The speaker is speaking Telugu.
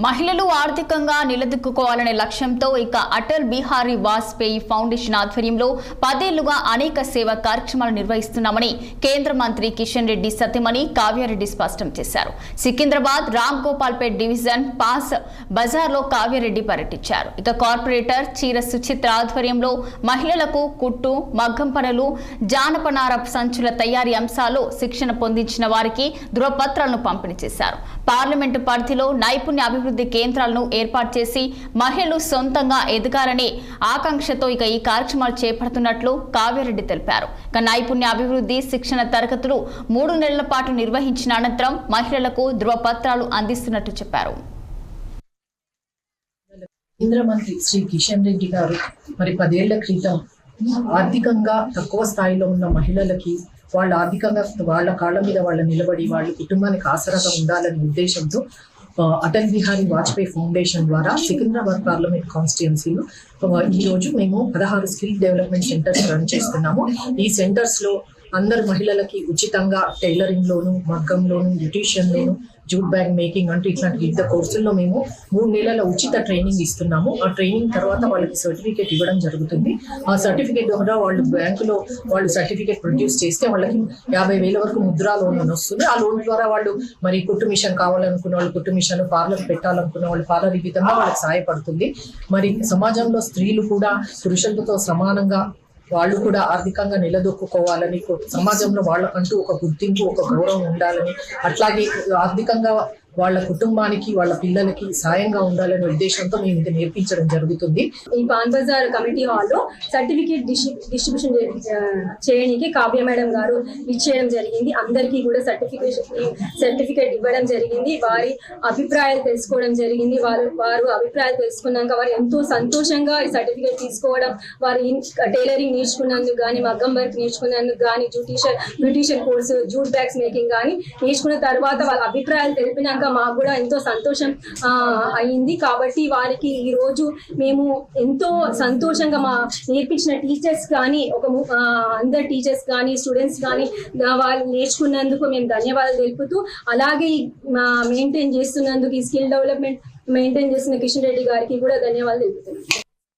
మహిళలు ఆర్థికంగా నిలదొక్కుకోవాలనే లక్ష్యంతో అటల్ బిహారీ వాజ్పేయి ఫౌండేషన్ ఆధ్వర్యంలో 10 ఏళ్లుగా అనేక సేవా కార్యక్రమాలు నిర్వహిస్తున్నామని కేంద్ర మంత్రి కిషన్ రెడ్డి సతీమణి కావ్యారెడ్డి స్పష్టం చేశారు. సికింద్రాబాద్ రామ్ గోపాల్పేట్ డివిజన్ పాస్ బజార్లో కావ్యారెడ్డి పర్యటించారు. కార్పొరేటర్ చీర సుచిత్ర ఆధ్వర్యంలో మహిళలకు కుట్టు, మగ్గం పనులు, జానపనార సంచుల తయారీ అంశాలు శిక్షణ పొందించిన వారికి ధృవపత్రాలను పంపిణీ చేశారు. పార్లమెంటు పరిధిలో నైపుణ్య అభివృద్ధి కేంద్రాలను ఏర్పాటు చేసి మహిళలు సొంతంగా ఎదగాలనే ఆకాంక్షతో ఈ కార్యక్రమాలు చేపడుతున్నట్లు కావ్యారెడ్డి తెలిపారు. నైపుణ్య అభివృద్ధి శిక్షణ తరగతులు 3 నెలల పాటు నిర్వహించిన అనంతరం మహిళలకు ధృవపత్రాలు అందిస్తున్నట్టు చెప్పారు. కేంద్ర మంత్రి శ్రీ కిషన్ రెడ్డి గారు మరి 10 ఏళ్ల క్రితం ఆర్థికంగా తక్కువ స్థాయిలో ఉన్న మహిళలకి వాళ్ళ ఆర్థికంగా వాళ్ళ కాళ్ళ మీద వాళ్ళ నిలబడి వాళ్ళ కుటుంబానికి ఆసరాగా ఉండాలనే ఉద్దేశంతో అటల్ బిహారీ వాజ్పేయి ఫౌండేషన్ ద్వారా సికింద్రాబాద్ పార్లమెంట్ కాన్స్టిట్యుయెన్సీలో ఈ రోజు మేము 16 స్కిల్ డెవలప్మెంట్ సెంటర్స్ రన్ చేస్తున్నాము. ఈ సెంటర్స్ లో అందరు మహిళలకి ఉచితంగా టైలరింగ్ లోను, మగ్గం లోను, బ్యూటీషియన్ లోను, జూట్ బ్యాగ్ మేకింగ్ అంటే ఇట్లాంటి వివిధ కోర్సుల్లో మేము 3 నెలల ఉచిత ట్రైనింగ్ ఇస్తున్నాము. ఆ ట్రైనింగ్ తర్వాత వాళ్ళకి సర్టిఫికేట్ ఇవ్వడం జరుగుతుంది. ఆ సర్టిఫికేట్ ద్వారా వాళ్ళు బ్యాంకులో వాళ్ళు సర్టిఫికేట్ ప్రొడ్యూస్ చేస్తే వాళ్ళకి 50,000 వరకు ముద్రా లోన్ అని వస్తుంది. ఆ లోన్ ద్వారా వాళ్ళు మరి కుట్టు మిషన్ కావాలనుకున్న వాళ్ళు కుట్టు మిషన్, పార్లర్ పెట్టాలనుకున్న వాళ్ళు పార్లర్, ఈ విధంగా వాళ్ళకి సహాయపడుతుంది. మరి సమాజంలో స్త్రీలు కూడా పురుషులతో సమానంగా వాళ్ళు కూడా ఆర్థికంగా నిలదొక్కుకోవాలని, సమాజంలో వాళ్ళకంటూ ఒక గుర్తింపు, ఒక గౌరవం ఉండాలని, అట్లాగే ఆర్థికంగా వాళ్ళ కుటుంబానికి వాళ్ళ పిల్లలకి సాయంగా ఉండాలనే ఉద్దేశంతో మేము ఇది నేర్పించడం జరుగుతుంది. ఈ పాన్ బజార్ కమిటీ హాల్లో సర్టిఫికేట్ డిస్ట్రిబ్యూషన్ చేయడానికి కావ్య మేడం గారు ఇచ్చేయడం జరిగింది. అందరికీ కూడా సర్టిఫికేట్ ఇవ్వడం జరిగింది. వారి అభిప్రాయాలు తెలుసుకోవడం జరిగింది. వారు అభిప్రాయాలు తెలుసుకున్నాక వారు ఎంతో సంతోషంగా ఈ సర్టిఫికేట్ తీసుకోవడం, వారు టైలరింగ్ నేర్చుకున్నందుకు కానీ, మగ్గం వర్క్ నేర్చుకున్నందుకు కానీ, beautician course, jute bags making కానీ నేర్చుకున్న తర్వాత వాళ్ళ అభిప్రాయాలు తెలిపినాక మాకు కూడా ఎంతో సంతోషం అయింది. కాబట్టి వారికి ఈ రోజు మేము ఎంతో సంతోషంగా మా నేర్పించిన టీచర్స్ కానీ, అందరు టీచర్స్ కానీ, స్టూడెంట్స్ కానీ వాళ్ళు నేర్చుకున్నందుకు మేము ధన్యవాదాలు తెలుపుతూ, అలాగే మెయింటైన్ చేస్తున్నందుకు ఈ స్కిల్ డెవలప్మెంట్ మెయింటైన్ చేస్తున్న కిషన్ రెడ్డి గారికి కూడా ధన్యవాదాలు తెలుపుతున్నాం.